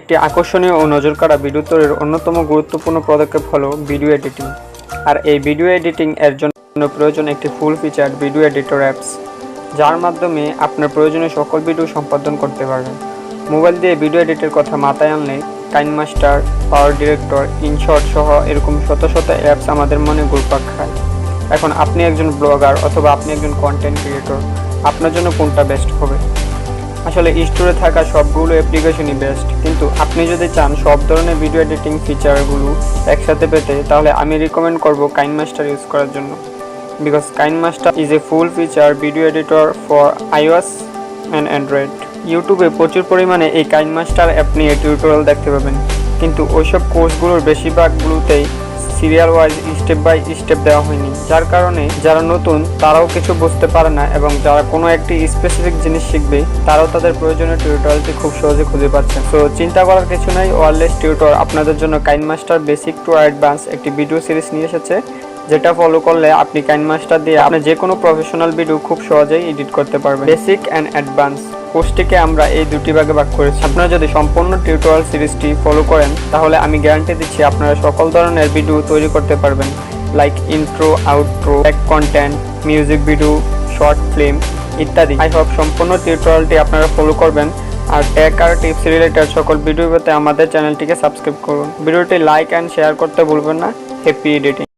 একটি আকর্ষণীয় ও নজরকাড়া ভিডিও তৈরির অন্যতম গুরুত্বপূর্ণ পদক্ষেপ হলো ভিডিও এডিটিং। আর এই ভিডিও এডিটিং এর জন্য প্রয়োজন একটি ফুল ফিচার্ড ভিডিও এডিটর অ্যাপস, যার মাধ্যমে আপনার প্রয়োজনীয় সকল ভিডিও সম্পাদন করতে পারবেন। মোবাইল দিয়ে ভিডিও এডিটের কথা মাথায় আনলে কাইনমাস্টার, পাওয়ার ডিরেক্টর, ইনশট সহ এরকম শত শত অ্যাপস আমাদের মনে ঘুরপাক খায়। এখন আপনি একজন ব্লগার অথবা আপনি একজন কন্টেন্ট ক্রিয়েটর, আপনার জন্য কোনটা বেস্ট হবে? আসলে স্টোরে থাকা সবগুলো অ্যাপ্লিকেশনই বেস্ট, কিন্তু আপনি যদি চান সব ধরনের ভিডিও এডিটিং ফিচারগুলো একসাথে পেতে, তাহলে আমি রিকমেন্ড করব কাইনমাস্টার ইউজ করার জন্য। Because KineMaster is a full feature video editor for iOS and Android. ইউটিউবে প্রচুর পরিমাণে এই কাইনমাস্টার অ্যাপ নিয়ে টিউটোরিয়াল দেখতে পাবেন, কিন্তু ওইসব কোর্সগুলোর বেশিরভাগগুলোতেই serial wise step by step দেওয়া হয়নি, যার কারণে যারা নতুন তারাও কিছু বুঝতে পারে না, এবং যারা কোনো একটি স্পেসিফিক জিনিস শিখবে তারাও তাদের প্রয়োজনীয় টিউটোরিয়ালটি খুব সহজে খুঁজে পাচ্ছেন। সো চিন্তা করার কিছু নাই, ওয়ারলেস টিউটর আপনাদের জন্য কাইনমাস্টার বেসিক টু অ্যাডভান্স একটি ভিডিও সিরিজ নিয়ে এসেছে, যেটা ফলো করলে আপনি কাইনমাস্টার দিয়ে আপনি যে কোনো প্রফেশনাল ভিডিও খুব সহজেই এডিট করতে পারবেন। বেসিক অ্যান্ড অ্যাডভান্স কোর্সটিকে আমরা এই দুটি ভাগে ভাগ করেছি। আপনারা যদি সম্পূর্ণ টিউটোরিয়াল সিরিজটি ফলো করেন, তাহলে আমি গ্যারান্টি দিচ্ছি আপনারা সকল ধরনের ভিডিও তৈরি করতে পারবেন, like intro, outro, tag content, music video, short film ইত্যাদি। আই হোপ সম্পূর্ণ টিউটোরিয়ালটি আপনারা ফলো করবেন। আর ট্যাগ আর টিপস রিলেটেড সকল ভিডিও পেতে আমাদের চ্যানেলটিকে সাবস্ক্রাইব করুন। ভিডিওটি লাইক অ্যান্ড শেয়ার করতে ভুলবেন না। Happy editing.